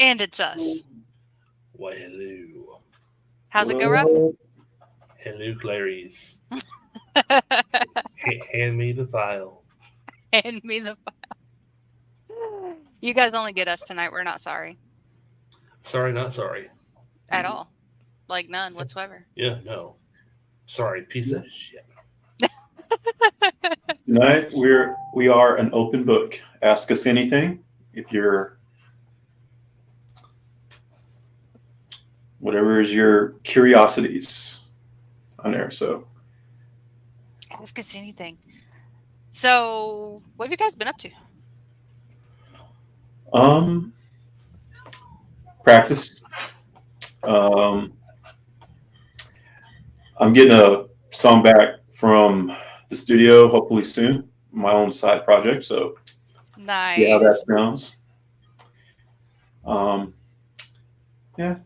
And it's us. Why, hello. How's it go, Rob? Hello, Clarice. Hand me the file. Hand me the You guys only get us tonight. We're not sorry Sorry, not sorry. at all. Like none whatsoever. Yeah, no. Sorry, piece of shit. Tonight we are an open book. Ask us anything. If you're whatever is your curiosities on there. So Ask us anything. So, what have you guys been up to? Practice. Um, I'm getting a song back from the studio hopefully soon. My own side project. So Nice. see how that sounds. Yeah,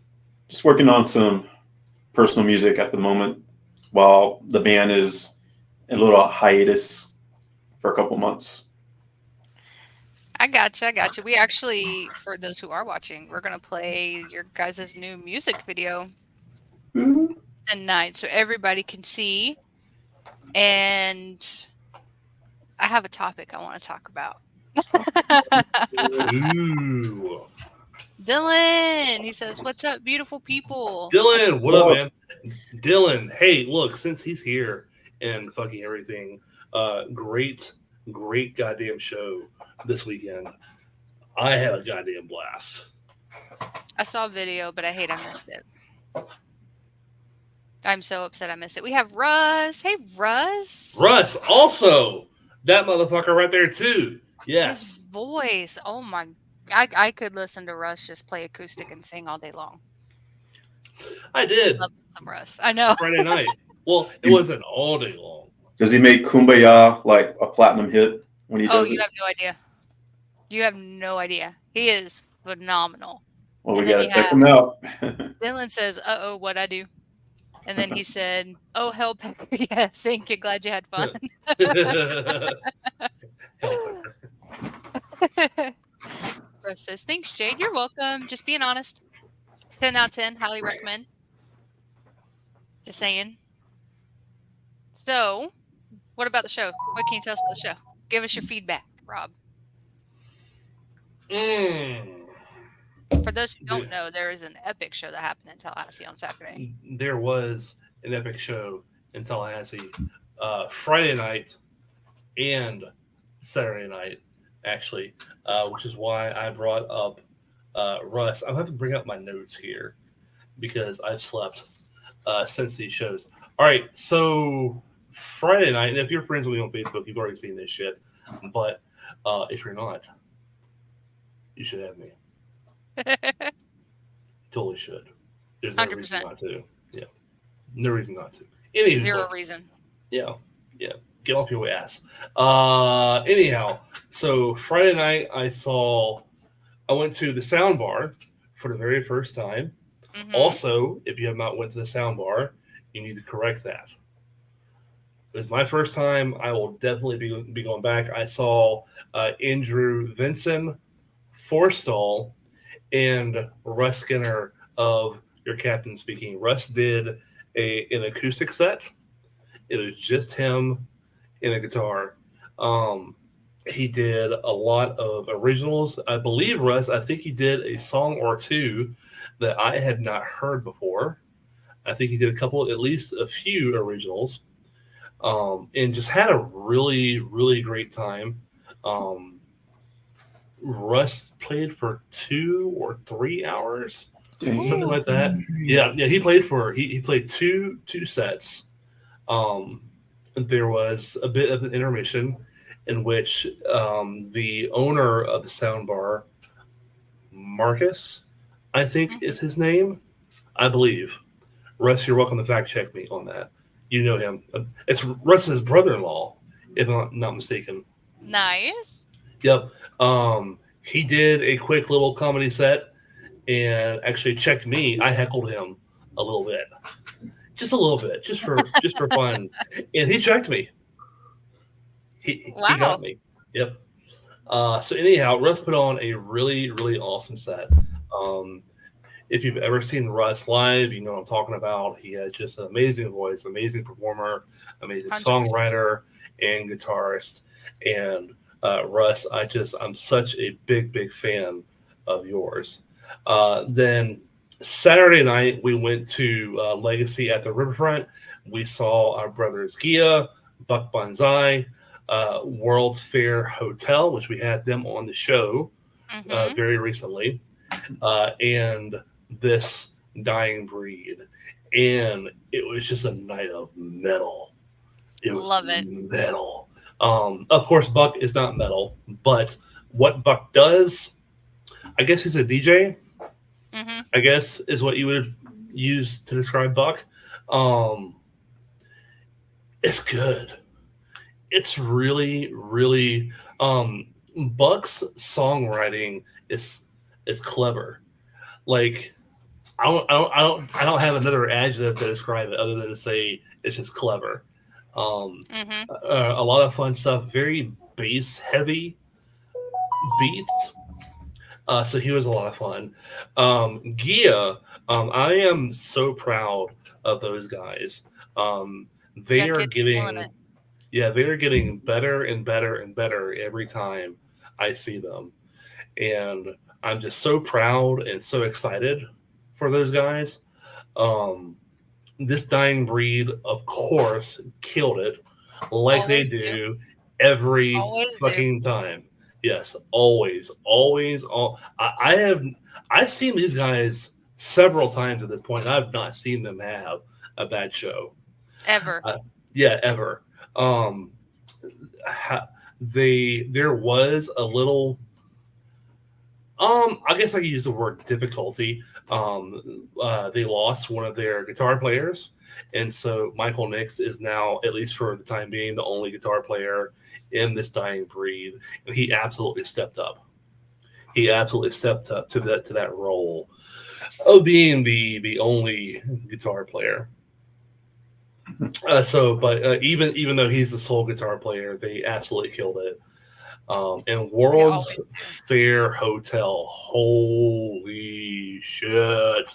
just working on some personal music at the moment while the band is in a little hiatus for a couple months. I gotcha. We actually, for those who are watching, we're going to play your guys' new music video tonight so everybody can see. And I have a topic I want to talk about. Ooh. Dylan, he says, "What's up, beautiful people?" Dylan, what up, man? Dylan, hey, look, since he's here and fucking everything, great goddamn show this weekend. I had a goddamn blast. I saw a video, but I hate I missed it. I'm so upset I missed it. We have Russ. Hey, Russ. Russ, also, that motherfucker right there, too. Yes. His voice. Oh, my. I could listen to Russ just play acoustic and sing all day long. I did. I love some Russ. I know. Friday night. Well, it wasn't all day long. Does he make Kumbaya like a platinum hit when he does it? You have no idea. You have no idea. He is phenomenal. Well, we got to check him out. Dylan says, "Uh-oh, what'd I do?" And then he said, "Oh, hell, Pecker, yeah, thank you. Glad you had fun." Russ says, "Thanks, Jade. You're welcome. Just being honest. 10 out of 10. Highly recommend. Just saying." So, what about the show? What can you tell us about the show? Give us your feedback, Rob. For those who don't know, there is an epic show that happened in Tallahassee on Saturday. There was an epic show in Tallahassee Friday night and Saturday night, actually, which is why I brought up Russ. I'll have to bring up my notes here because I've slept since these shows. All right, so Friday night, and if you're friends with me on Facebook, you've already seen this shit. But if you're not, you should have me. Totally should. There's no 100%. reason not to. Yeah. No reason not to. Anyhow, Zero reason. Yeah. Get off your ass. Anyhow, so Friday night I went to the sound bar for the very first time. Mm-hmm. Also, if you have not went to the sound bar, you need to correct that. It was my first time. I will definitely be going back. I saw Andrew Vinson, Forstall, and Russ Skinner of Your Captain Speaking. Russ did an acoustic set. It was just him and a guitar. He did a lot of originals. I believe, Russ, I think he did a song or two that I had not heard before. I think he did at least a few originals. And just had a really, really great time. Russ played for 2 or 3 hours, something like that. Yeah. He played two sets. There was a bit of an intermission in which the owner of the sound bar, Marcus, I think is his name, I believe. Russ, you're welcome to fact check me on that. You know him. It's Russ's brother-in-law, if I'm not mistaken. Nice. Yep. He did a quick little comedy set and actually checked me. I heckled him a little bit. Just a little bit, just for fun. And he checked me. He got me. Yep. So anyhow, Russ put on a really, really awesome set. Um, if you've ever seen Russ live, you know what I'm talking about. He has just an amazing voice, amazing performer, amazing 100%. songwriter and guitarist. And Russ, I'm such a big fan of yours. Then Saturday night we went to Legacy at the Riverfront. We saw our brothers Gia, Buck Banzai, World's Fair Hotel, which we had them on the show Mm-hmm. very recently, and this Dying Breed. And it was just a night of metal. It was Love it. metal. Of course, Buck is not metal, but what Buck does, I guess he's a DJ, Mm-hmm. I guess is what you would use to describe Buck. Um, it's good. It's really Buck's songwriting is clever. Like I don't have another adjective to describe it other than to say it's just clever. Mm-hmm. A lot of fun stuff, very bass heavy beats. So he was a lot of fun. Gia, I am so proud of those guys. They Young are kids killing getting it. yeah, they're getting better and better and better every time I see them. And I'm just so proud and so excited for those guys. Um, this Dying Breed, of course, killed it like they Always do. do every Always do. fucking time. Yes, always. I've seen these guys several times at this point. I've not seen them have a bad show. Ever. Yeah, ever. Um, there was a little I guess I could use the word difficulty. They lost one of their guitar players, and so Michael Nix is now, at least for the time being, the only guitar player in this Dying Breed, and he absolutely stepped up. He absolutely stepped up to that role of being the only guitar player. But even though he's the sole guitar player, they absolutely killed it. And They World's always do. Fair Hotel, holy shit!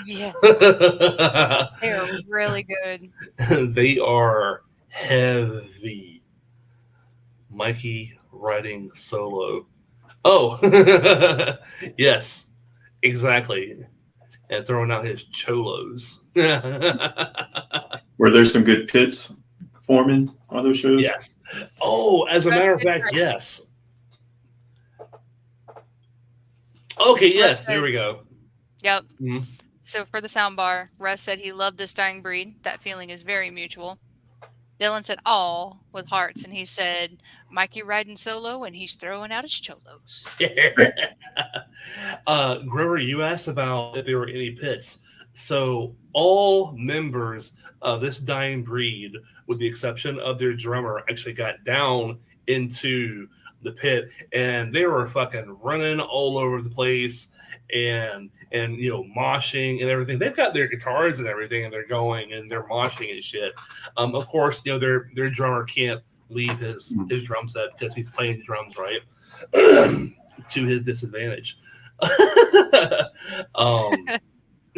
Yeah. They are really good. They are heavy. Mikey writing solo. Oh, yes, exactly. And throwing out his cholos. Were there some good pits performing on those shows? Yes. Oh, as a Russ matter of did fact, great. yes. Okay, yes, Russ there said, we go. yep. Mhm. So for the soundbar, Russ said he loved this Dying Breed. That feeling is very mutual. Dylan said all with hearts, and he said Mikey riding solo and he's throwing out his cholos. Grover, you asked about if there were any pits. So all members of this Dying Breed, with the exception of their drummer, actually got down into the pit, and they were fucking running all over the place, and moshing and everything. They've got their guitars and everything, and they're going and they're moshing and shit. Of course, their drummer can't leave his drum set because he's playing drums, right? To his disadvantage. um,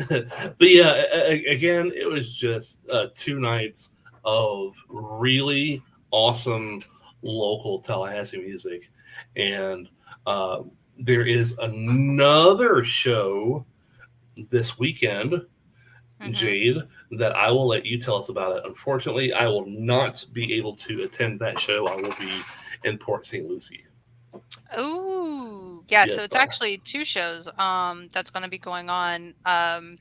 but yeah, again, it was just 2 nights of really awesome local Tallahassee music, and there is another show this weekend, Mhm. Jade, that I will let you tell us about it. Unfortunately, I will not be able to attend that show. I will be in Port St. Lucie. Ooh, yeah. So Yes, it's actually 2 shows. That's going to be going on.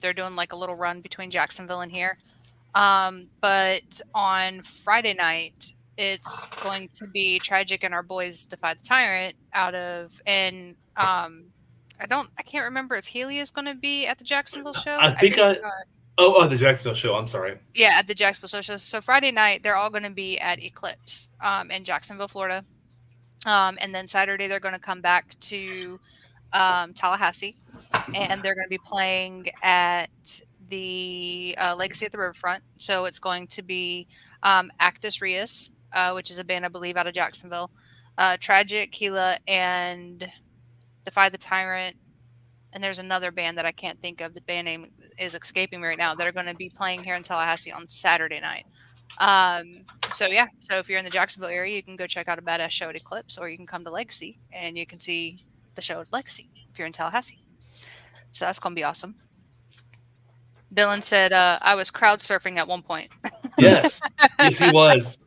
They're doing like a little run between Jacksonville and here. But on Friday night, it's going to be Tragic and our boys Defy the Tyrant I can't remember if Healy is going to be at the Jacksonville show. I think they I. are. Oh, the Jacksonville show. I'm sorry. Yeah, at the Jacksonville show. So Friday night, they're all going to be at Eclipse in Jacksonville, Florida. And then Saturday, they're going to come back to Tallahassee, and they're going to be playing at the Legacy at the Riverfront. So it's going to be Actus Reus, which is a band, I believe, out of Jacksonville, Tragic, Gila, and Defy the Tyrant. and there's another band that I can't think of. The band name is escaping me right now. That are going to be playing here in Tallahassee on Saturday night. So yeah, so if you're in the Jacksonville area, you can go check out a badass show at Eclipse, or you can come to Legacy and you can see the show at Legacy if you're in Tallahassee. So that's going to be awesome. Dylan said, I was crowd surfing at one point. Yes. Yes, he was.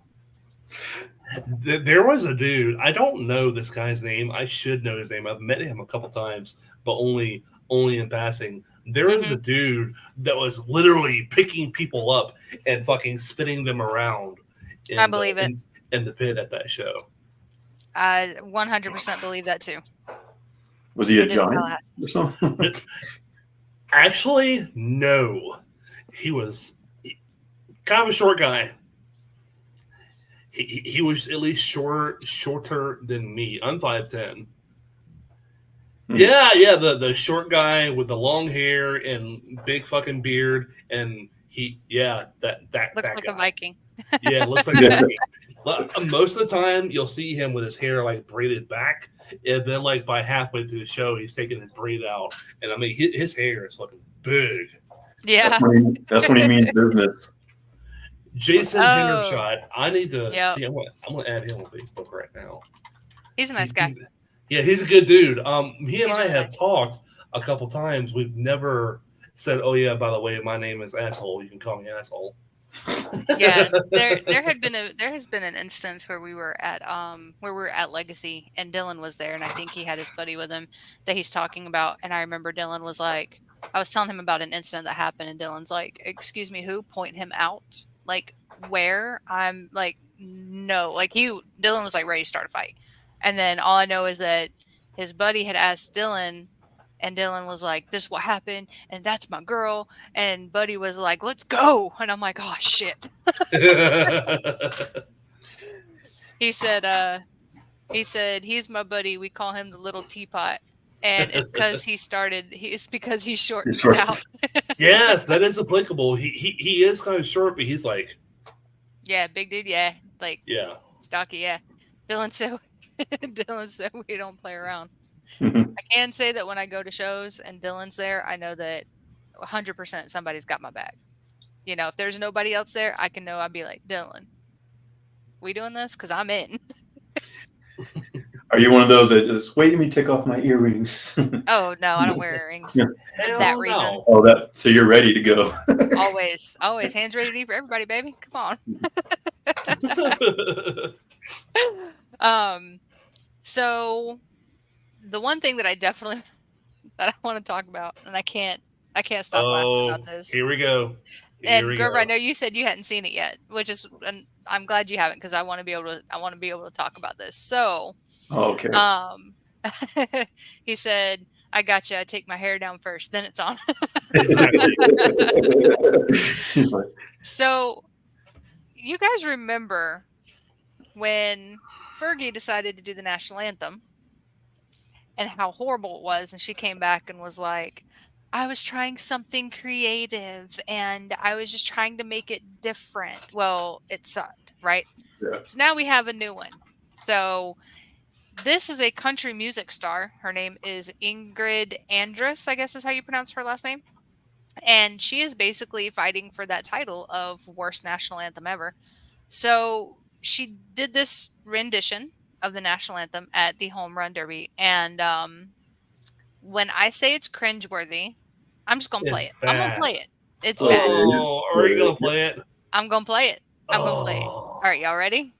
There was a dude. I don't know this guy's name. I should know his name. I've met him a couple times, but only in passing. There was a dude that was literally picking people up and fucking spinning them around. I believe it. In the pit at that show. I 100% believe that too. Was he a giant or something? Actually, no. He was kind of a short guy. He was at least shorter than me. I'm 5'10". Yeah, the short guy with the long hair and big fucking beard, and that looks like guy. a Viking. Yeah, looks like a Viking. Most of the time, you'll see him with his hair like braided back, and then like by halfway through the show, he's taking his braid out, and I mean his hair is fucking big. Yeah, that's when he means business. Jason Hendershot. I need to see. I'm gonna add him on Facebook right now. He's a nice guy. He's a good dude. He and He's I really have nice. talked a couple times. We've never said, "Oh yeah, by the way, my name is Asshole. You can call me Asshole." Yeah, there has been an instance where we were at Legacy and Dylan was there, and I think he had his buddy with him that he's talking about. And I remember Dylan was like, I was telling him about an incident that happened, and Dylan's like, "Excuse me, who? Point him out. Like where?" I'm like, "No." Like Dylan was like ready to start a fight, and then all I know is that his buddy had asked Dylan. And Dylan was like, "This is what happened, and that's my girl." And Buddy was like, "Let's go." And I'm like, "Oh shit." He said he's my buddy. We call him the little teapot, and it's because he's short and stout. Yes, that is applicable. He is kind of short, but he's like, yeah, big dude, stocky, yeah. Dylan said we don't play around. I can say that when I go to shows and Dylan's there, I know that 100% somebody's got my back. You know, if there's nobody else there, I can know. I'd be like, "Dylan, we doing this? Because I'm in." Are you one of those that just wait? Let me take off my earrings. Oh no, I don't wear earrings for that reason. No. Oh, so you're ready to go. always hands ready to eat for everybody, baby. Come on. So the one thing that I want to talk about, and I can't stop laughing about this. Here we go. Grover, I know you said you hadn't seen it yet, and I'm glad you haven't because I want to be able to talk about this. So, okay. He said, "I got you. I take my hair down first, then it's on." So, you guys remember when Fergie decided to do the national anthem and how horrible it was, and she came back and was like, "I was trying something creative and I was just trying to make it different." Well, it sucked, right? Yeah. So now we have a new one. So this is a country music star. Her name is Ingrid Andress, I guess is how you pronounce her last name. And she is basically fighting for that title of worst national anthem ever. So she did this rendition of the national anthem at the Home Run Derby. And when I say it's cringeworthy, I'm just going to play it. I'm going to play it. It's bad. Oh, are you going to play it? I'm going to play it. All right, y'all ready?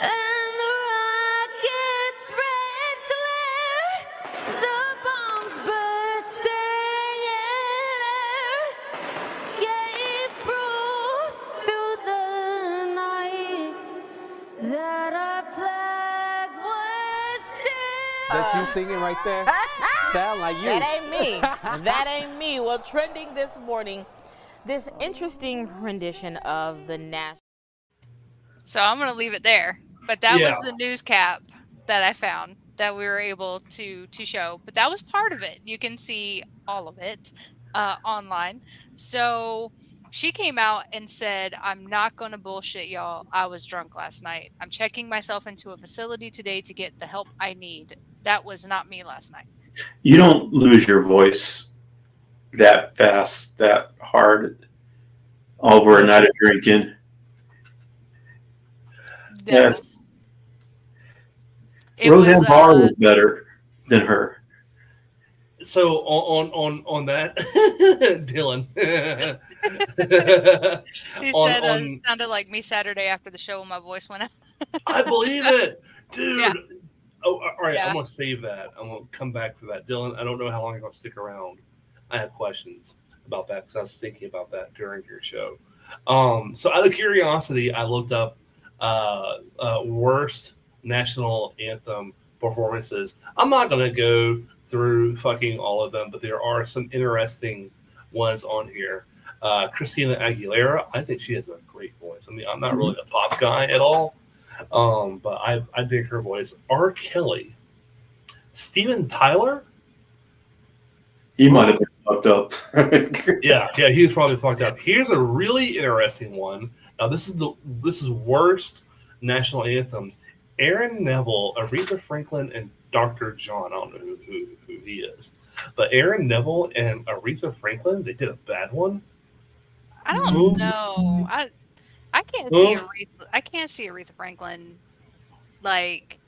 And the rocket's red glare, the bombs bursting in air, gave proof through the night that our flag was still. That you singing right there? Sound like you. That ain't me. That ain't me. Well, trending this morning, this interesting rendition of the national. So I'm going to leave it there. But that was the news cap that I found that we were able to show. But that was part of it. You can see all of it online. So She came out and said, "I'm not going to bullshit y'all. I was drunk last night. I'm checking myself into a facility today to get the help I need. That was not me last night." You don't lose your voice that fast, that hard over a night of drinking. No. Yes. It Roseanne was, Barr was better than her. So on that, Dylan. He on, said, on, it sounded like me Saturday after the show when my voice went out. I believe it, dude. Yeah. Oh, all right. Yeah. I'm gonna save that. I'm gonna come back for that, Dylan. I don't know how long you're gonna stick around. I have questions about that because I was thinking about that during your show. So out of curiosity, I looked up worst national anthem performances. I'm not gonna go through fucking all of them, but there are some interesting ones on here. Christina Aguilera, I think she has a great voice. I mean, I'm not really a pop guy at all, but I dig her voice. R. Kelly, Steven Tyler. He might have been fucked up. Yeah, he's probably fucked up. Here's a really interesting one. Now, this is worst national anthems. Aaron Neville, Aretha Franklin, and Dr. John. I don't know who he is, but Aaron Neville and Aretha Franklin, they did a bad one. I don't know. I can't see Aretha. I can't see Aretha Franklin like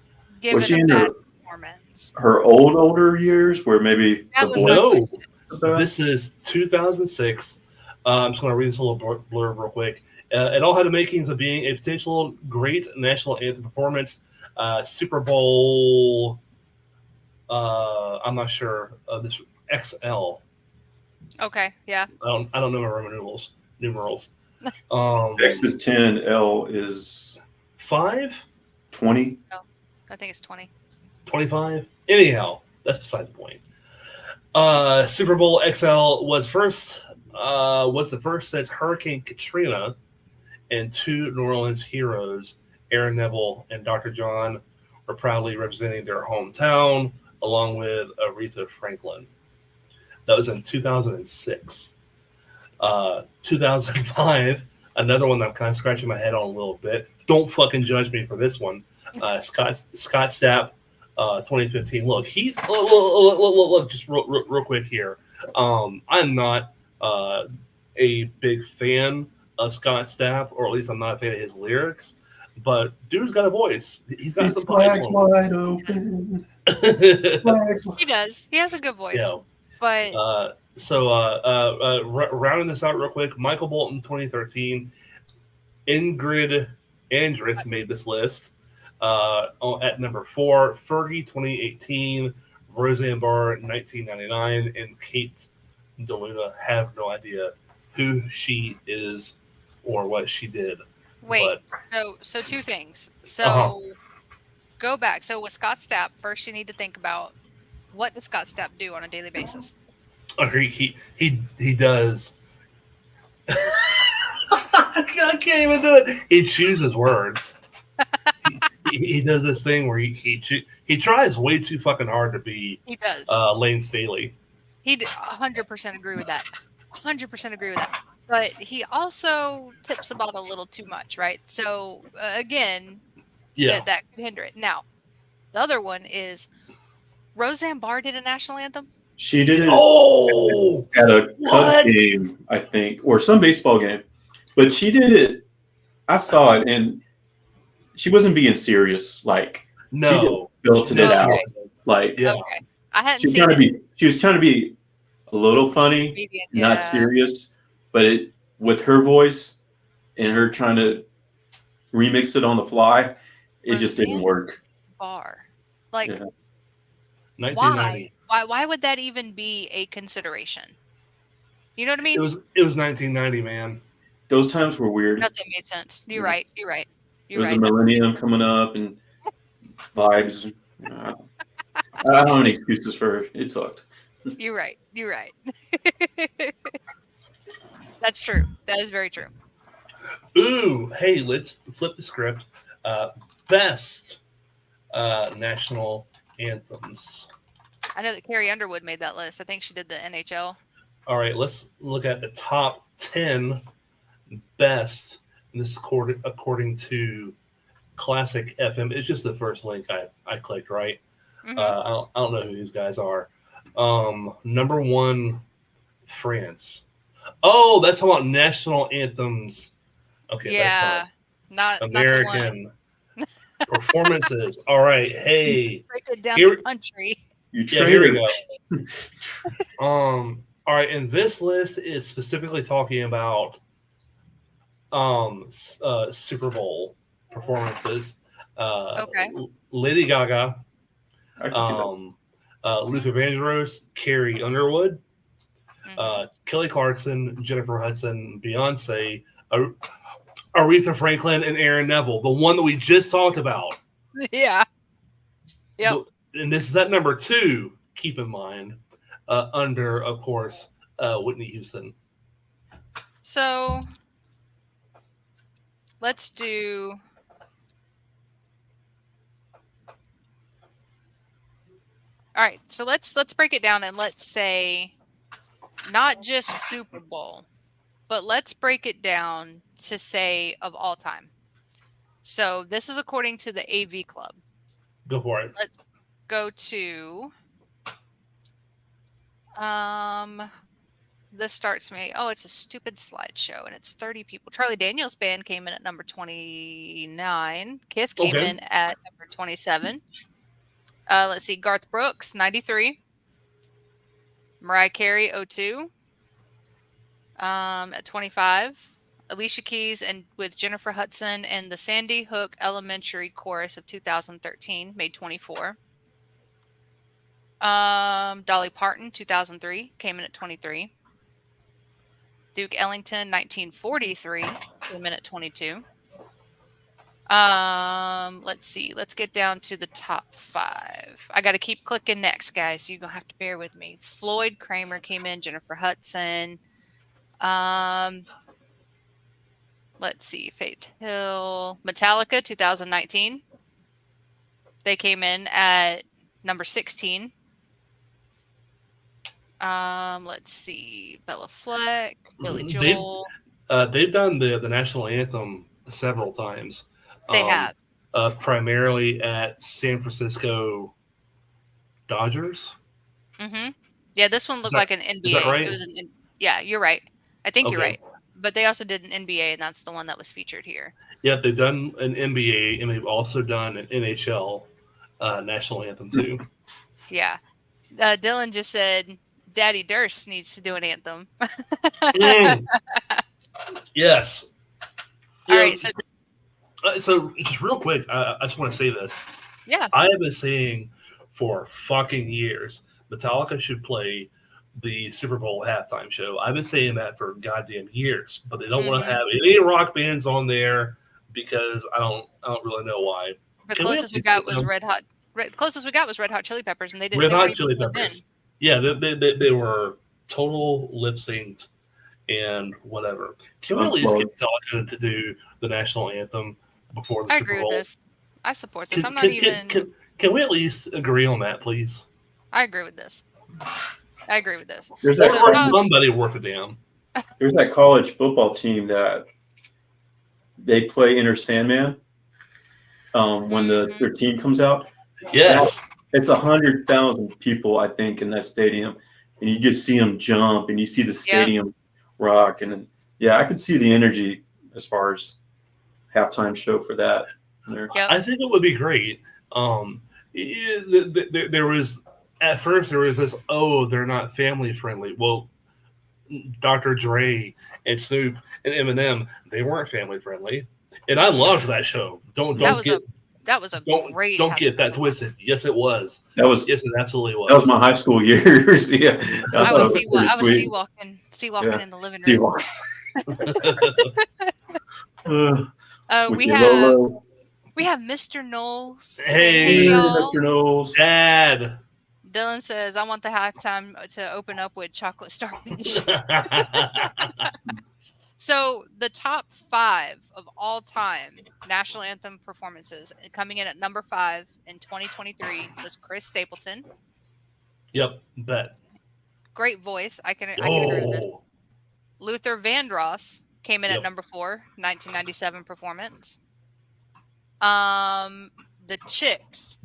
Was she giving a in bad performance. her older years where maybe That the was voice my No, question. was bad? this is 2006. I'm just going to read this little blurb real quick. It all had the makings of being a potential great national anthem performance. Super Bowl, I'm not sure. This XL. Okay, yeah. I don't know my Roman numerals. X is 10, L is 5, 20. I think it's 20. 25. Anyhow, that's beside the point. Super Bowl XL was the first since Hurricane Katrina, and two New Orleans heroes, Aaron Neville and Dr. John, were proudly representing their hometown along with Aretha Franklin. That was in 2006. 2005, another one that I'm kind of scratching my head on a little bit. Don't fucking judge me for this one. Scott Stapp, 2015. Look, look, just real quick here. I'm not a big fan of Scott Stapp, or at least I'm not a fan of his lyrics. But dude's got a voice. He's got some flags pipes wide open. Flags wide. He does. He has a good voice. Yeah. But Rounding this out real quick, Michael Bolton, 2013. Ingrid Andress made this list at number 4. Fergie, 2018. Roseanne Barr, 1999. And Kate DeLuna, have no idea who she is or what she did. wait, But, so two things. So go back. So with Scott Stapp, first you need to think about, what does Scott Stapp do on a daily basis? He does. I can't even do it. He chooses words. He does this thing where he tries way too fucking hard to be He does. Lane Staley. He 100% agree with that. 100% agree with that. But he also tips the ball a little too much, right? So again, Yeah. that could hinder it. Now, the other one is Roseanne Barr did a national anthem. She did it Oh, at a what? Cubs game, I think, or some baseball game. But she did it. I saw it, and she wasn't being serious. Like, no. she belted it out. Okay. Like, Yeah. Okay. I hadn't she was seen trying to it. be. She was trying to be a little funny, Comedian, not yeah. serious. But it with her voice and her trying to remix it on the fly, it just didn't Roseanne work. Barr. Like, Yeah. 1990. why would that even be a consideration? You know what I mean? It was 1990, man. Those times were weird. Nothing made sense. You're right. You're right. It You're was right. a millennium coming up and vibes. I don't have any excuses for it. It sucked. You're right. You're right. That's true. That is very true. Ooh, hey, let's flip the script. Best national anthems. I know that Carrie Underwood made that list. I think she did the NHL. All right, let's look at the top 10 best. And this is according to Classic FM. It's just the first link I clicked, right? Mhm. I don't know who these guys are. Number 1, France. Oh, that's about national anthems. Okay, Yeah, not that's the not one. American performances. All right, hey, Break it down Here- the country. You yeah, here we traitor. go. All right, and this list is specifically talking about Super Bowl performances. Okay. Lady Gaga, I can see that. Luther Vandross, Carrie Underwood, Mhm. Kelly Clarkson, Jennifer Hudson, Beyonce, Aretha Franklin, and Aaron Neville, the one that we just talked about. Yeah. Yep. And this is at number 2, keep in mind, under, of course, Whitney Houston. So let's do. All right, so let's break it down and let's say not just Super Bowl, but let's break it down to say of all time. So this is according to the AV Club. Go for it. Let's go to this starts me. Oh, it's a stupid slideshow and it's 30 people. Charlie Daniels Band came in at number 29. Kiss came Okay. in at number 27. Let's see, Garth Brooks 93. Mariah Carey 02. At 25. Alicia Keys and with Jennifer Hudson and the Sandy Hook Elementary Chorus of 2013 made 24. Dolly Parton 2003 came in at 23. Duke Ellington 1943 came in at 22. Let's see. Let's get down to the top 5. I got to keep clicking next, guys. So you're gonna have to bear with me. Floyd Kramer came in. Jennifer Hudson. Let's see. Faith Hill. Metallica 2019. They came in at number 16. Let's see. Bella Fleck, Billy They've- Joel. They've done the national anthem several times. They have. Primarily at San Francisco Dodgers. Mm-hmm. Yeah, this one looked that- like an NBA. that right? It was yeah, you're right. I think you're Okay. right. But they also did an NBA, and that's the one that was featured here. Yeah, they've done an NBA, and they've also done an NHL national anthem too. Yeah. Dylan just said Daddy Durst needs to do an anthem. Mm. Yes. All Yeah, right, so so just real quick, I just want to say this. yeah, I have been saying for fucking years, Metallica should play the Super Bowl halftime show. I've been saying that for goddamn years, but they don't want Mhm. to have any rock bands on there because I don't really know why. the Can we closest we at got least was get Red Hot. Closest we got was Red Hot Chili Peppers, and they didn't. Red they Hot weren't Chili even plugged in. Peppers. Yeah, they were total lip synced and whatever. Can we at least get Metallica to do the national anthem before the I Super agree Bowl? with this. I support this. Can, I'm not can- even. can we at least agree on that, please? I agree with this. I agree with this. There's So, that, Somebody worth a damn. there's that college football team that they play Inner Sandman when their team comes out. Yes. It's 100,000 people, I think, in that stadium, and you just see them jump, and you see the stadium rock, and yeah, I could see the energy as far as halftime show for that. There. Yep. I think it would be great. There was at first there was this, oh, they're not family friendly. Well, Dr. Dre and Snoop and Eminem, they weren't family friendly, and I loved that show. Don't That get was a don't great. don't get halftime that show. twisted. Yes, it was. That was Yes, it absolutely was. that was my high school years. Yeah, I was sea pretty walking Yeah. in the living sweet. room. With We your have Lolo. Mr. Knowles. saying, Hey, hey y'all. Mr. Knowles. Dad. Dylan says, I want the halftime to open up with Chocolate Starfish. So the top 5 of all time national anthem performances coming in at number 5 in 2023 was Chris Stapleton. Yep, bet. Great voice. I can agree with this. Oh, Luther Vandross came in Yep. at number 4, 1997 performance. The Chicks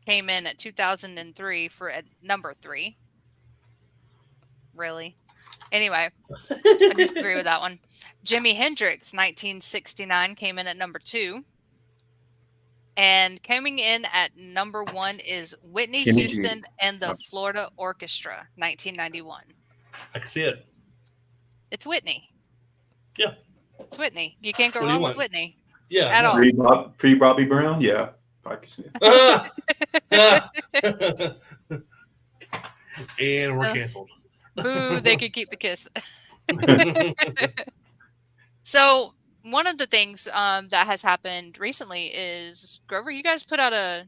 came in at 2003 for at number 3. Really? Anyway, I disagree with that one. Jimi Hendrix, 1969, came in at number 2. And coming in at number 1 is Whitney Jimmy G. Houston and the Florida Orchestra, 1991. I can see it. It's Whitney. Yeah. It's Whitney. You can't go What do you wrong with want? Whitney. Yeah. At all. Pre Bobby Brown, yeah, I can see it. And we're canceled. Boo, they could keep the kiss. So one of the things that has happened recently is, Grover, you guys put out a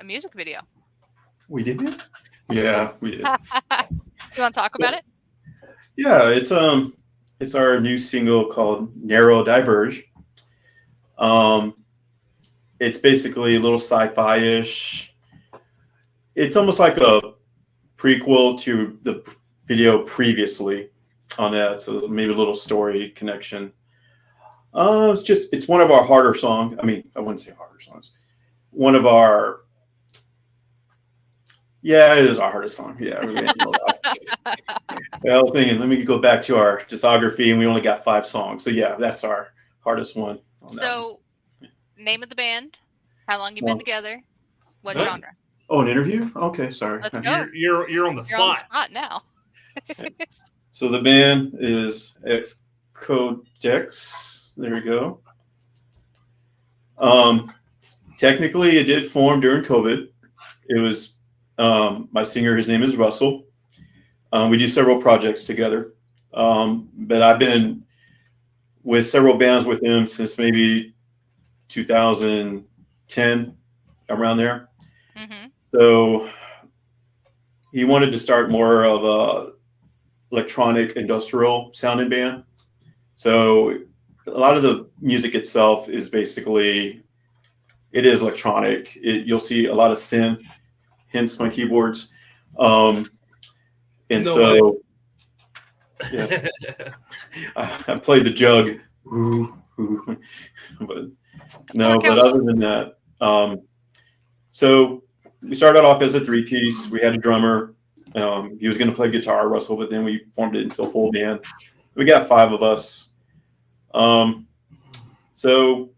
music video. We did it? Yeah, we did. You want to talk about it? Yeah, it's our new single called Narrow Diverge. It's basically a little sci-fi-ish. It's almost like a prequel to the video previously on that, so maybe a little story connection. It's one of our harder songs. I mean, I wouldn't say harder songs. One of our, yeah, it is our hardest song. Yeah, I was thinking, let me go back to our discography, and we only got 5 songs. So yeah, that's our hardest one. So, name of the band, how long you been together, what genre? Oh, an interview? Okay, sorry. Let's go. You're on the You're on the spot. spot now. So the band is X-Codex. There we go. Technically, it did form during COVID. It was my singer. His name is Russell. We do several projects together, but I've been with several bands with him since maybe 2010, around there. Mm-hmm. So he wanted to start more of a electronic industrial sounding band. So a lot of the music itself is basically, it is electronic. You'll see a lot of synth, hence my keyboards. And No so yeah, I played the jug. Ooh, ooh. But no, but other than that, so we started off as a 3-piece. We had a drummer. He was going to play guitar, Russell, but then we formed it into a full band. We got 5 of us. So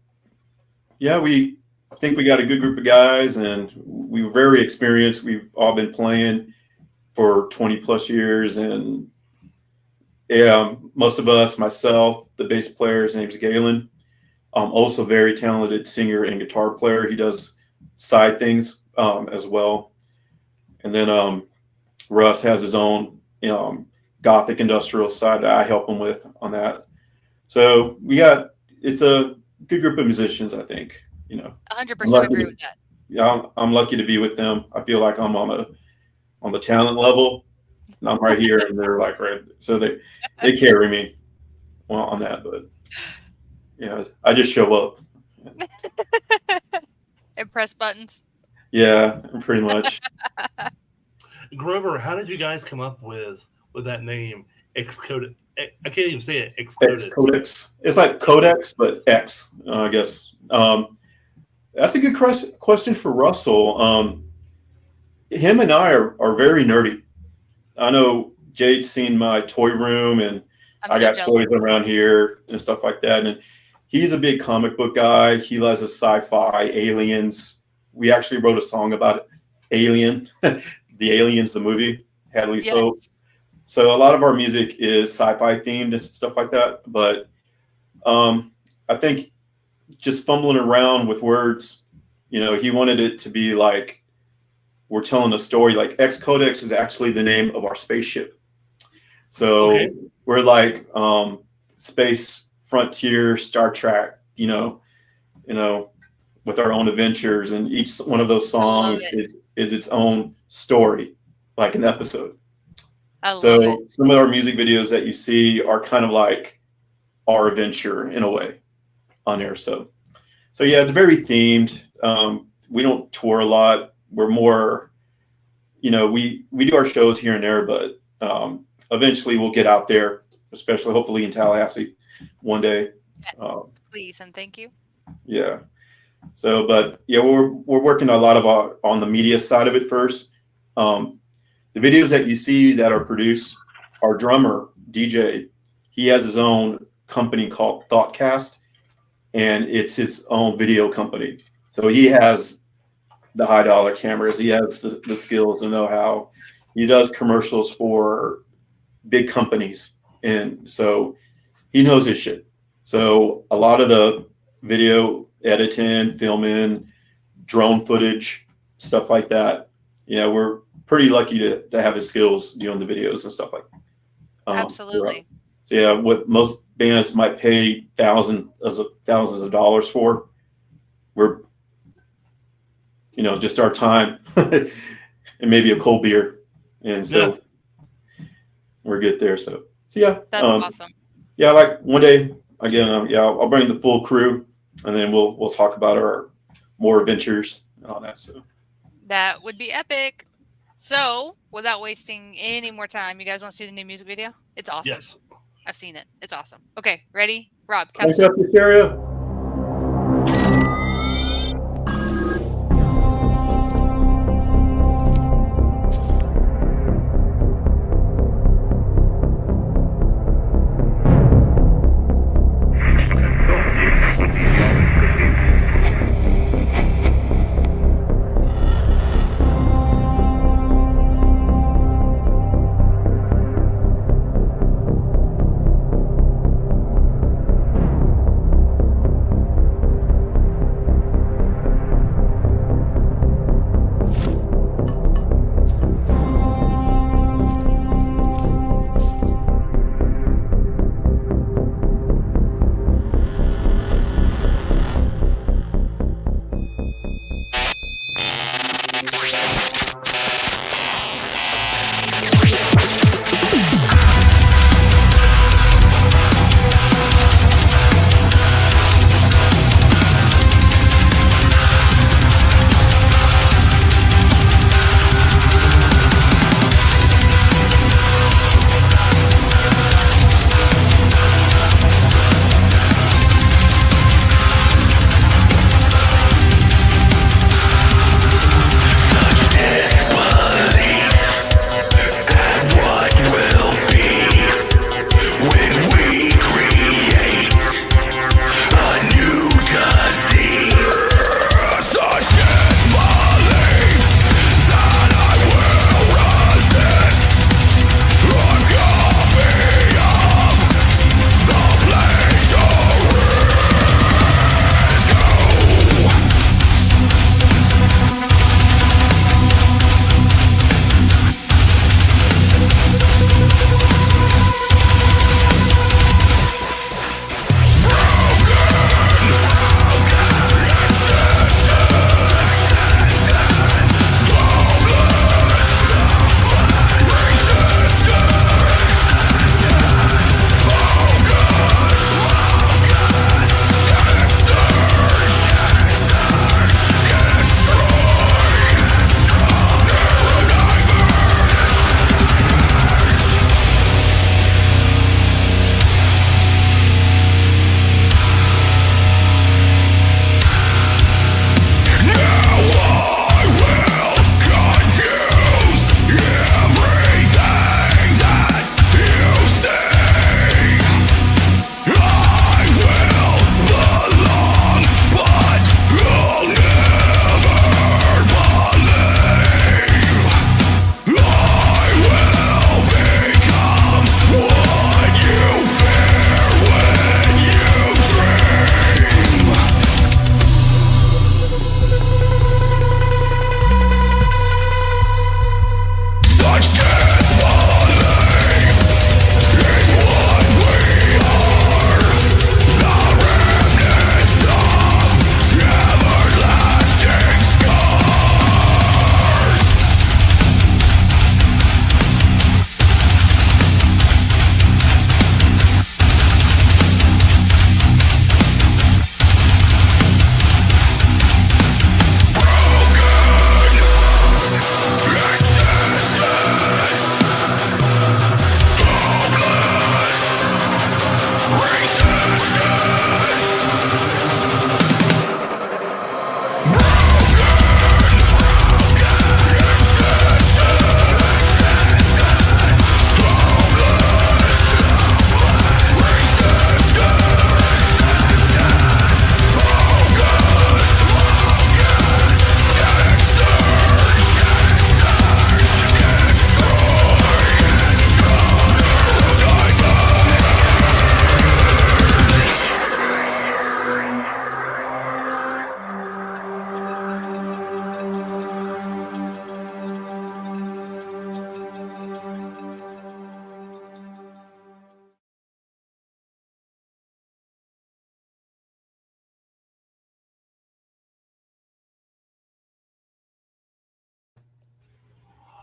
yeah, we think we got a good group of guys, and we were very experienced. We've all been playing for 20 plus years, and yeah, most of us, myself, the bass player, his name's Galen, also very talented singer and guitar player. He does side things as well. And then Russ has his own gothic industrial side that I help him with on that. So it's a good group of musicians, I think. 100% agree with that. Yeah, I'm lucky to be with them. I feel like I'm on the talent level. And I'm right here, and they're like right. So they carry me on that. But yeah, I just show up. And press buttons. Yeah, pretty much. Grover, how did you guys come up with that name, X-Coded? I can't even say it. X-Coded. X-Codex. It's like Codex, but X, I guess. That's a good question for Russell. Him and I are very nerdy. I know Jade's seen my toy room, and I got toys around here and stuff like that. And he's a big comic book guy. He loves the sci-fi, aliens. We actually wrote a song about it. Alien, the Aliens, the movie, Hadley Soap. So a lot of our music is sci-fi themed and stuff like that. But I think just fumbling around with words, he wanted it to be like we're telling a story. Like X-Codex is actually the name of our spaceship. So we're like space frontier, Star Trek, with our own adventures, and each one of those songs is its own story, like an episode. So some of our music videos that you see are kind of like our adventure in a way on there. So yeah, it's very themed. We don't tour a lot. We're more, we do our shows here and there, but Eventually we'll get out there, especially hopefully in Tallahassee one day. Please and thank you. Yeah. So, but yeah, we're working a lot of on the media side of it first. The videos that you see that are produced, our drummer DJ, he has his own company called Thoughtcast, and it's his own video company. So he has the high dollar cameras, he has the skills and know-how. He does commercials for big companies, and so he knows his shit. So a lot of the video editing, filming, drone footage, stuff like that. Yeah, we're pretty lucky to have his skills doing the videos and stuff like that. Absolutely. So yeah, what most bands might pay thousands of dollars for, we're, just our time and maybe a cold beer, and so we're good there. So yeah, that's awesome. Yeah, like one day again, I'll bring the full crew, and then we'll talk about our more adventures and all that. So that would be epic. So without wasting any more time, you guys want to see the new music video? It's awesome. Yes. I've seen it. It's awesome. Okay, ready? Rob, What's up, Hysteria?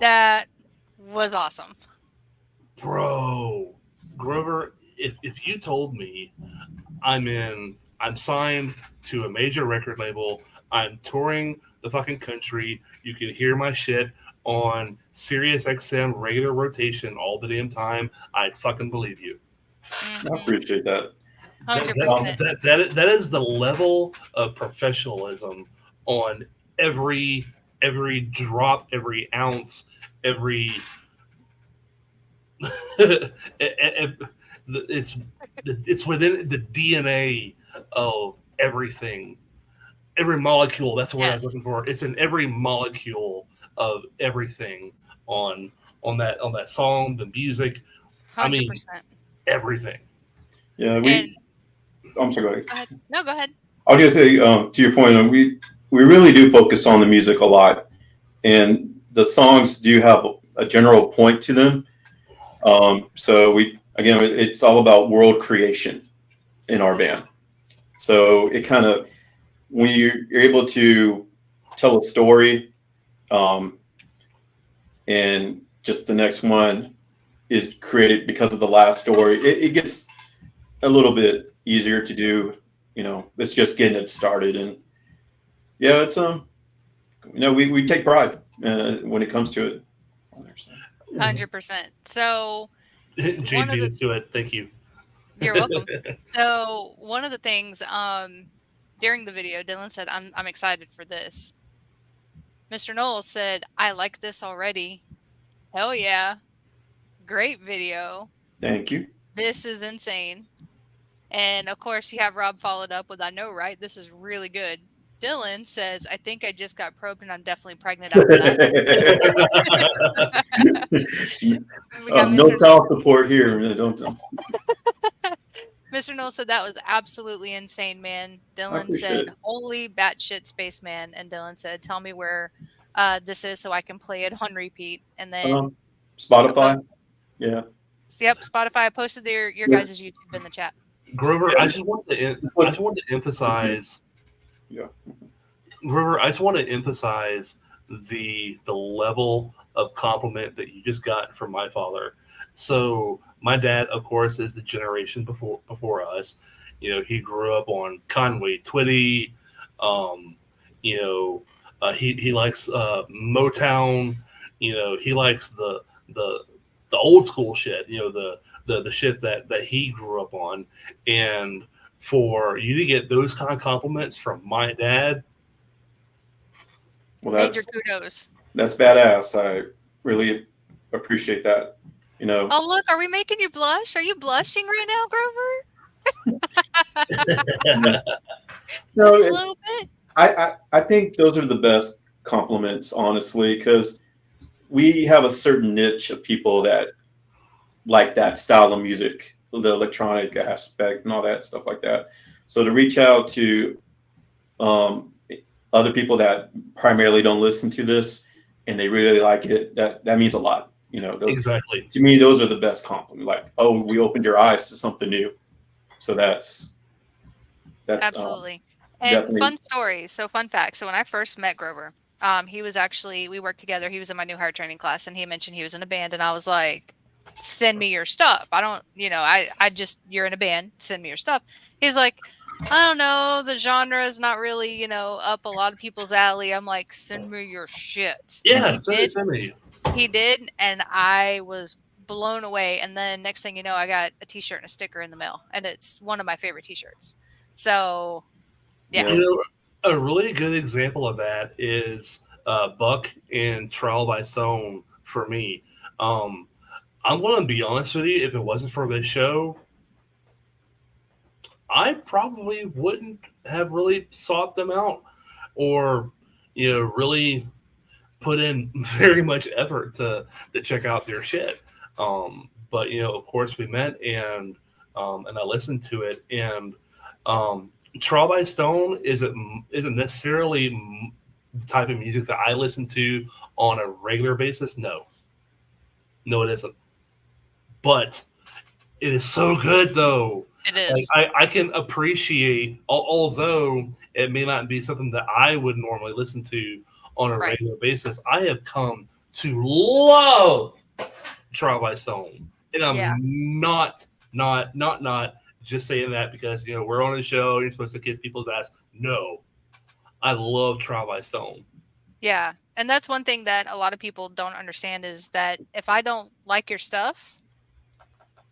That was awesome. Bro, Grover, if you told me I'm signed to a major record label, I'm touring the fucking country, you can hear my shit on Sirius XM regular rotation all the damn time, I'd fucking believe you. I Mhm. appreciate that. 100%. That is the level of professionalism on every drop, every ounce, every it's within the DNA of everything. Every molecule. That's the word I was Yes. looking for. It's in every molecule of everything on that song, the music. I mean, 100%. everything. Yeah, And I'm sorry. Go ahead. go ahead. No, go ahead. I was gonna say to your point, we really do focus on the music a lot, and the songs do have a general point to them. So it's all about world creation in our band. So it kind of when you're able to tell a story, and just the next one is created because of the last story, it gets a little bit easier to do. It's just getting it started, and yeah, it's we take pride when it comes to it. 100%. So Jay beat us to it. Thank you. you're welcome. So one of the things during the video, Dylan said, I'm excited for this. Mr. Knowles said, I like this already. Hell yeah. Great video. Thank you. This is insane. And of course, you have Rob followed up with, I know, right? This is really good. Dylan says, I think I just got probed and I'm definitely pregnant after that. We got No Mr. child support here. Don't. Mr. Knowles said that was absolutely insane, man. Dylan appreciate said, it. holy batshit spaceman. And Dylan said, tell me where this is so I can play it on repeat. And then Spotify. Yeah. Yep, Spotify. I posted your Yeah. guys' YouTube in the chat. Grover, Yeah. I just want to emphasize. Yeah. Grover, I just want to emphasize the level of compliment that you just got from my father. So my dad, of course, is the generation before us. He grew up on Conway Twitty. He likes Motown. He likes the old school shit. The shit that he grew up on. And for you to get those kind of compliments from my dad, Well, Major kudos. that's badass. I really appreciate that. Oh, look, are we making you blush? Are you blushing right now, Grover? No, Just a it's- little bit? I think those are the best compliments, honestly, because we have a certain niche of people that like that style of music, the electronic aspect and all that stuff like that. So to reach out to other people that primarily don't listen to this and they really like it, that means a lot. exactly. To me, those are the best compliments. Like, oh, we opened your eyes to something new. So that's Absolutely. And definitely. fun story. So fun fact. So when I first met Grover, we worked together. He was in my new hire training class and he mentioned he was in a band and I was like, send me your stuff. I don't, you're in a band, send me your stuff. He's like, I don't know. The genre is not really, up a lot of people's alley. I'm like, send me your shit. Yeah, And he did. send me. He did. And I was blown away. And then next thing you know, I got a t-shirt and a sticker in the mail and it's one of my favorite t-shirts. So yeah. A really good example of that is Buck and Trial by Stone for me. I'm going to be honest with you. If it wasn't for this show, I probably wouldn't have really sought them out or, really put in very much effort to check out their shit. But, of course we met and I listened to it and Trial by Stone isn't necessarily the type of music that I listen to on a regular basis. No, it isn't. But it is so good, though. It is. I can appreciate, although it may not be something that I would normally listen to on a regular basis. I have come to love Trial by Stone, and I'm Yeah. not just saying that because we're on a show. You're supposed to kiss people's ass. No, I love Trial by Stone. Yeah. And that's one thing that a lot of people don't understand is that if I don't like your stuff,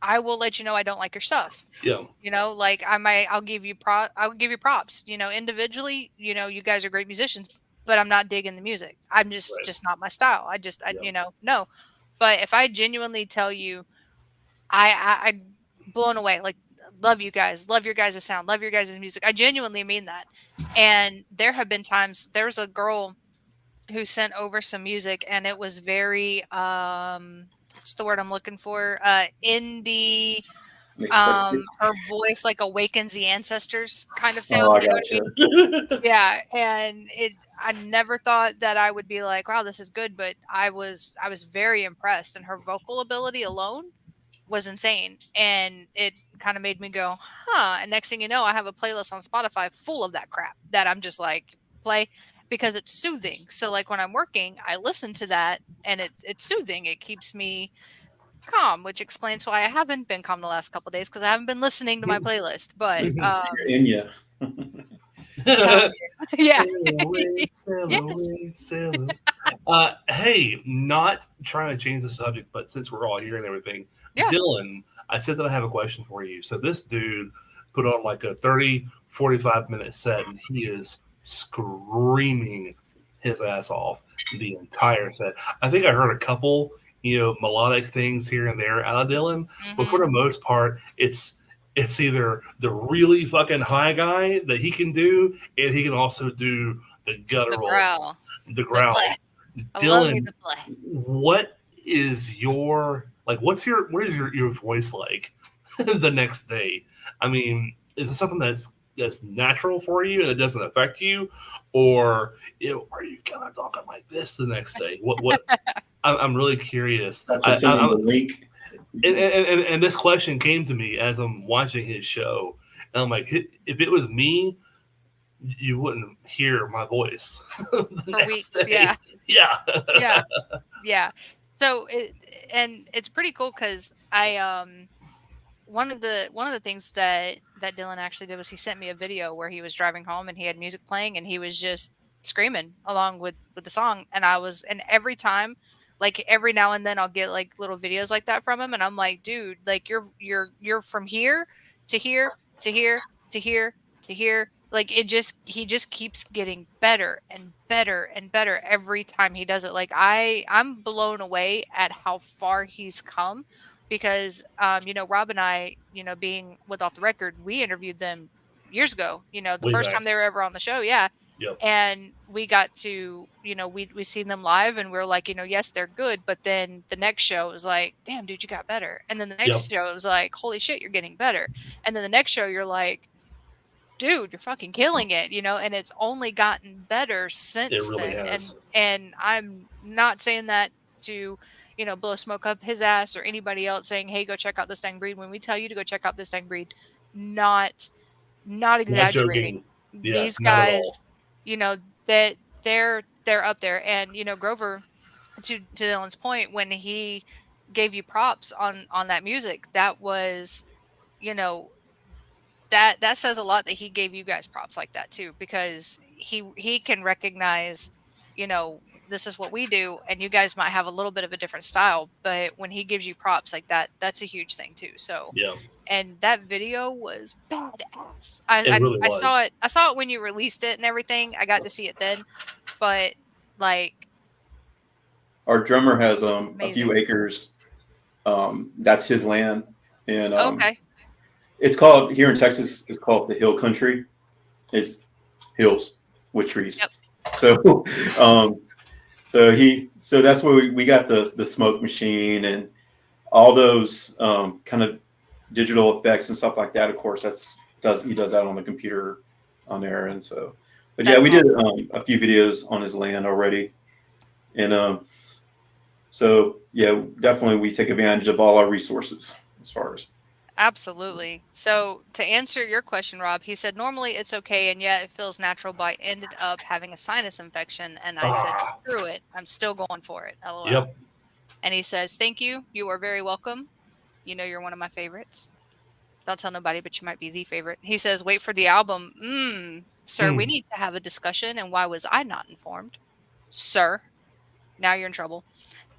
I will let you know I don't like your stuff. Yeah, Like I'll give you props. Individually, you guys are great musicians, but I'm not digging the music. I'm Right. just not my style. Yeah. No. But if I genuinely tell you I'm blown away, like love you guys, love your guys' sound, love your guys' music. I genuinely mean that. And there have been times there was a girl who sent over some music and it was very what's the word I'm looking for? Indie. Her voice like awakens the ancestors kind of sound. Oh, I You know what I mean? gotcha. Yeah. And I never thought that I would be like, wow, this is good, but I was very impressed, and her vocal ability alone was insane. And it kind of made me go, huh. And next thing you know, I have a playlist on Spotify full of that crap that I'm just like, play, because it's soothing. So like when I'm working, I listen to that and it's soothing. It keeps me calm, which explains why I haven't been calm the last couple of days, because I haven't been listening to my playlist. But Enya. telling you, yeah. Sail Yes. away, sail away. Hey, not trying to change the subject, but since we're all here and everything, Yeah. Dylan, I said that I have a question for you. So this dude put on like a 30, 45-minute set, and he is screaming his ass off the entire set. I think I heard a couple, melodic things here and there out of Dylan, but for Mhm. the most part, it's either the really fucking high guy that he can do, and he can also do the The guttural, growl. the growl. bleh. I love me Dylan, the play. what is your what is your voice like the next day? I mean, is it something that's natural for you and it doesn't affect you, or are you kind of talking like this the next day? What? I'm really curious. That's what's in the link. And this question came to me as I'm watching his show, and I'm like, if it was me, you wouldn't hear my voice For weeks. Yeah. Yeah. Yeah. So it's pretty cool because I one of the things that Dylan actually did was he sent me a video where he was driving home and he had music playing and he was just screaming along with the song, and every time, like every now and then I'll get like little videos like that from him, and I'm like, dude, like you're from here to here to here to here to here. Like he just keeps getting better and better and better every time he does it. Like I'm blown away at how far he's come, because Rob and I, being with Off the Record, we interviewed them years ago, the Way first back. time they were ever on the show. Yeah. Yep. And we got to, we seen them live and we are like, yes, they're good. But then the next show was like, damn, dude, you got better. And then the next show was like, holy shit, you're getting better. And then the next show you're like, dude, you're fucking killing it, and it's only gotten better since It really then. has. And I'm not saying that to, blow smoke up his ass or anybody else saying, hey, go check out this dang breed. When we tell you to go check out this dang breed, not exaggerating. Not joking. Yeah, These not at all. guys, that they're up there. And, Grover, to Dylan's point, when he gave you props on that music, that was, that says a lot that he gave you guys props like that too, because he can recognize, this is what we do, and you guys might have a little bit of a different style, but when he gives you props like that, that's a huge thing too. So Yeah. and that video was badass. It really was. I saw it when you released it and everything. I got to see it then, but like Our drummer has a Amazing. few acres. That's his land, and okay. it's called here in Texas. It's called the Hill Country. It's hills with trees. Yep. So, so that's where we got the smoke machine and all those kind of digital effects and stuff like that. Of course, he does that on the computer on there, and so. But yeah, That's we did a few videos on his land already, and so yeah, definitely we take advantage of all our resources as far as. Absolutely. So to answer your question, Rob, he said normally it's okay, and yet it feels natural, but I ended up having a sinus infection, and I said Ah, screw it, I'm still going for it. LOL. yep. And he says, "Thank you. You are very welcome. You know you're one of my favorites. Don't tell nobody, but you might be the favorite." He says, "Wait for the album." Sir, we Hmm. need to have a discussion. And why was I not informed? Sir, now you're in trouble.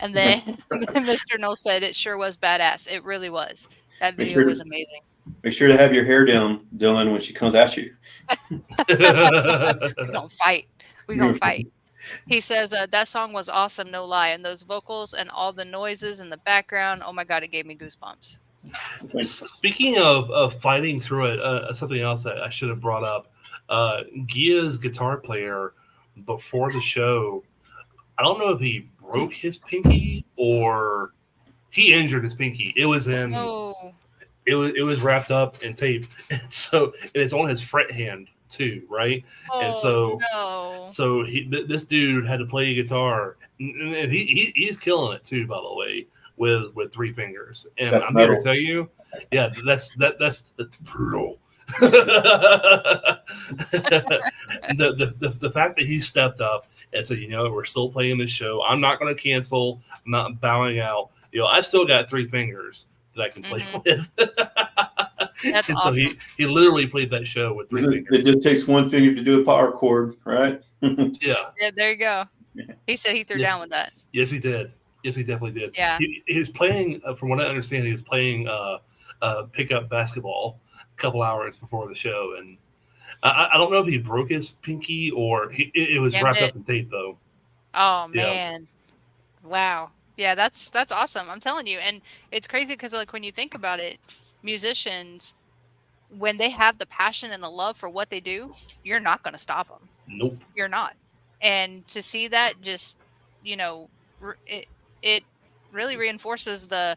And then Mr. Knoll said, "It sure was badass. It really was. That Make video sure was to amazing." make sure to have your hair down, Dylan, when she comes at you. We're gonna fight. We're gonna fight. He says, "That song was awesome, no lie. And those vocals and all the noises in the background, oh my God, it gave me goosebumps." Speaking of fighting through it, something else that I should have brought up. Gia's guitar player before the show, I don't know if he broke his pinky or he injured his pinky. It was in No. it was wrapped up in tape, and so it's on his fret hand too, right? And Oh, no. so this dude had to play guitar, and he's killing it too, by the way, with three fingers. And That's I'm here to metal. tell you, yeah, that's brutal. The fact that he stepped up and said, we're still playing this show. I'm not going to cancel. I'm not bowing out. I still got three fingers that I can play with. That's and awesome. so he literally played that show with three fingers. It just takes one finger to do a power chord, right? Yeah. Yeah, there you go. He said he threw Yes. down with that. Yes, he did. Yes, he definitely did. Yeah. He was playing, from what I understand, he was playing pickup basketball a couple hours before the show, and I don't know if he broke his pinky or it was Jammed wrapped it. up in tape though. Oh Yeah. man. Wow. Yeah, that's awesome. I'm telling you. And it's crazy because like when you think about it, musicians, when they have the passion and the love for what they do, you're not going to stop them. Nope. You're not. And to see that just, it really reinforces the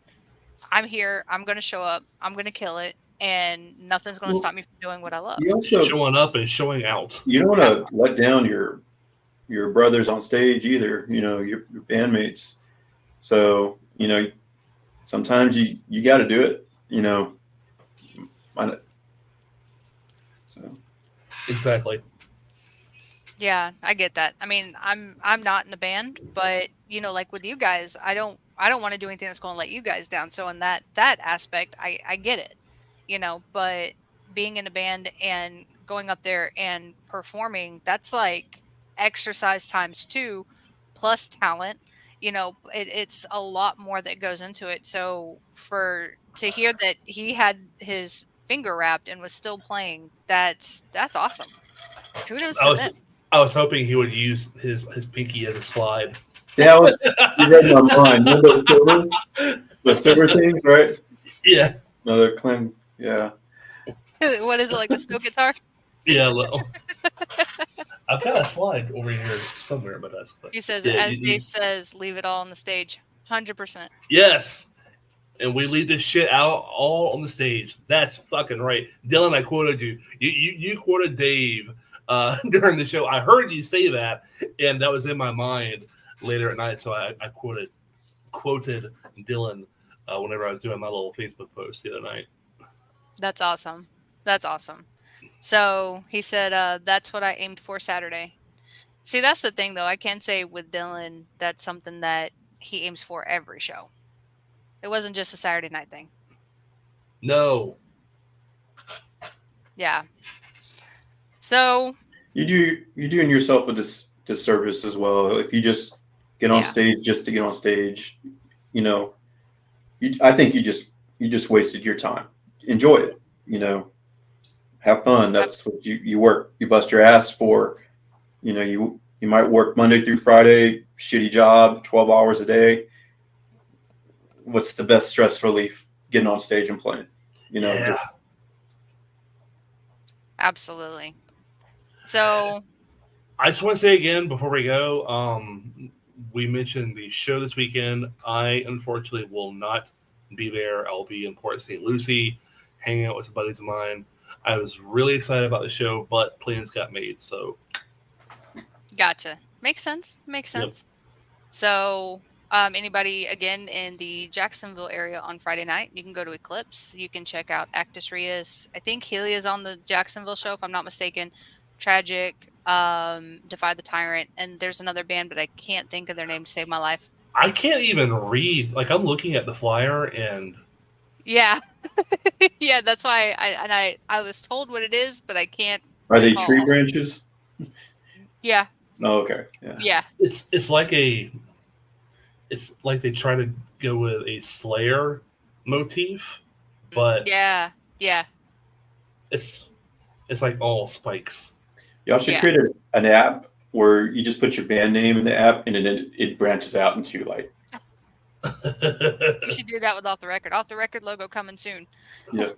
I'm here, I'm going to show up, I'm going to kill it, and nothing's going to Well, stop me from doing what I love. You also Showing up and showing out. you don't want to let down your brothers on stage either. Your bandmates. So sometimes you got to do it. So Exactly. Yeah, I get that. I mean, I'm not in a band, but like with you guys, I don't want to do anything that's going to let you guys down. So in that aspect, I get it. But being in a band and going up there and performing, that's like exercise times 2 plus talent. It's a lot more that goes into it. So to hear that he had his finger wrapped and was still playing, that's awesome. Kudos to them. I was hoping he would use his pinky as a slide. yeah, you read my mind. Remember the silver things, right? Yeah. Another clang. Yeah. What is it, like the steel guitar? Yeah, well, I've got a slide over here somewhere, but that's. He says, yeah, as Jay says, leave it all on the stage. 100%. Yes, and we leave this shit out all on the stage. That's fucking right, Dylan. I quoted you. You quoted Dave during the show. I heard you say that, and that was in my mind later at night. So I quoted Dylan whenever I was doing my little Facebook post the other night. That's awesome. That's awesome. So he said, that's what I aimed for Saturday. See, that's the thing, though. I can say with Dylan, that's something that he aims for every show. It wasn't just a Saturday night thing. No. Yeah. So You're doing yourself a disservice as well if you just get on Yeah. stage just to get on stage. I think you just wasted your time. Enjoy it. Have fun. That's what you work. You bust your ass for. You might work Monday through Friday, shitty job, 12 hours a day. What's the best stress relief? Getting on stage and playing. Yeah. absolutely. So I just want to say again before we go, we mentioned the show this weekend. I unfortunately will not be there. I'll be in Port St. Lucie, hanging out with some buddies of mine. I was really excited about the show, but plans got made. So gotcha. Makes sense. Yep. So Anybody again in the Jacksonville area on Friday night, you can go to Eclipse. You can check out Actus Reus. I think Healy is on the Jacksonville show, if I'm not mistaken. Tragic, Defy the Tyrant, and there's another band, but I can't think of their name to save my life. I can't even read. Like, I'm looking at the flyer, and Yeah, yeah, that's why I was told what it is, but I can't. Are they recall. tree branches? Yeah, Oh, okay. Yeah. yeah, it's like they try to go with a Slayer motif, but yeah. it's like all spikes. Y'all should Yeah. create an app where you just put your band name in the app, and then it branches out into like. You should do that with Off the Record. Off the Record logo coming soon. Yeah.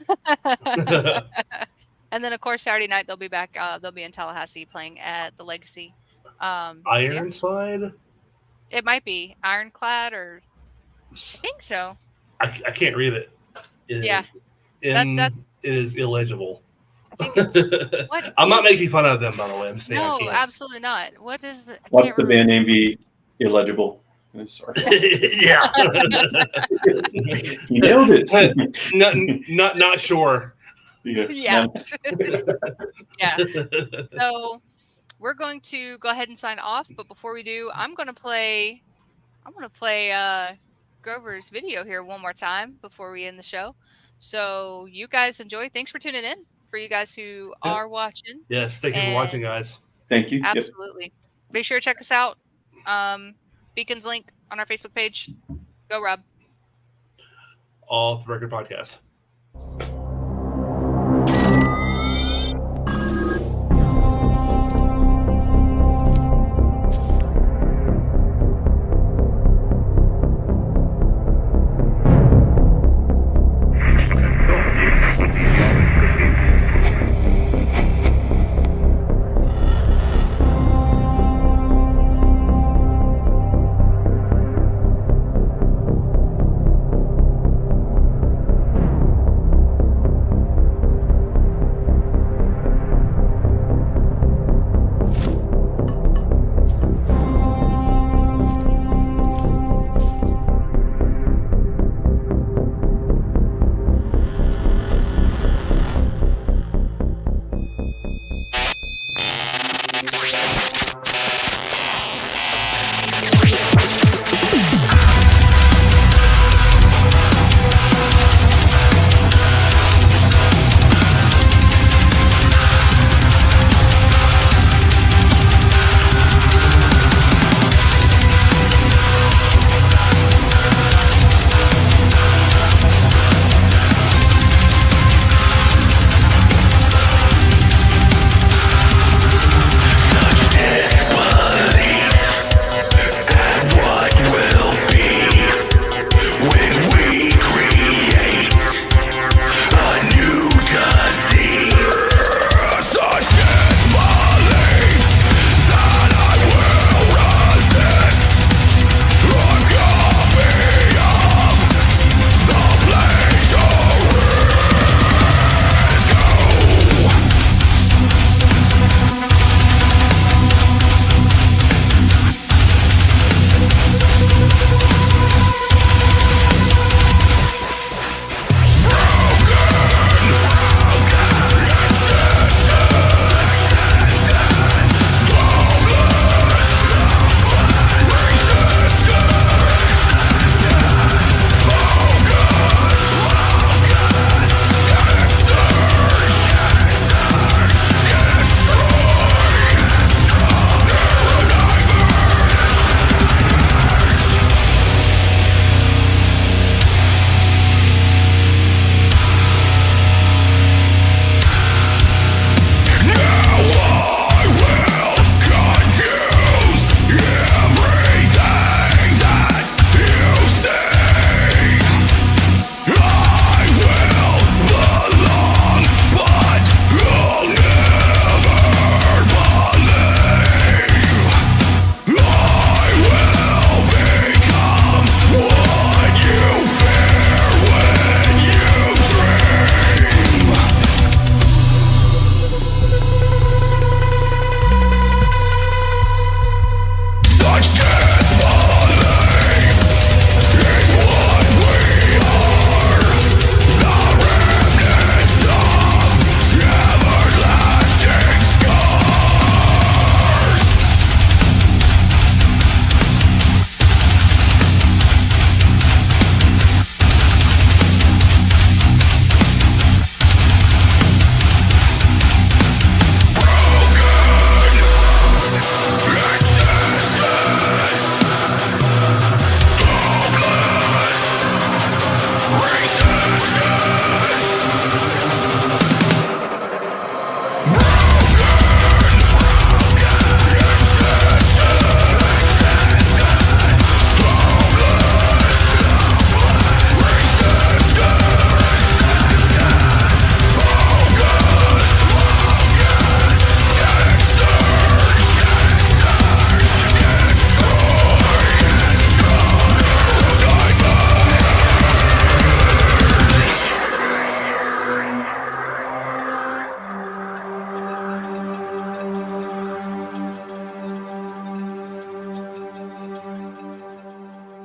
And then, of course, Saturday night they'll be back. They'll be in Tallahassee playing at the Legacy. So yeah, Ironside. it might be Ironclad, or I think so. I can't read it. It Yeah. is That's- it is illegible. I think it's what? I'm not making fun of them, by the way. I'm saying I No, can't. absolutely not. What is the? I Watch can't the remember. band name be illegible. Sorry. Yeah. You nailed it. not sure. Yeah. No. Yeah. So we're going to go ahead and sign off, but before we do, I'm going to play Grover's video here one more time before we end the show. So you guys enjoy. Thanks for tuning in. For you guys who Yeah. are watching, Yes, thank you for watching, guys. Thank you. Yep. absolutely. Be sure to check us out. Beacon's link on our Facebook page. Go, Rob. Off the Record Podcast.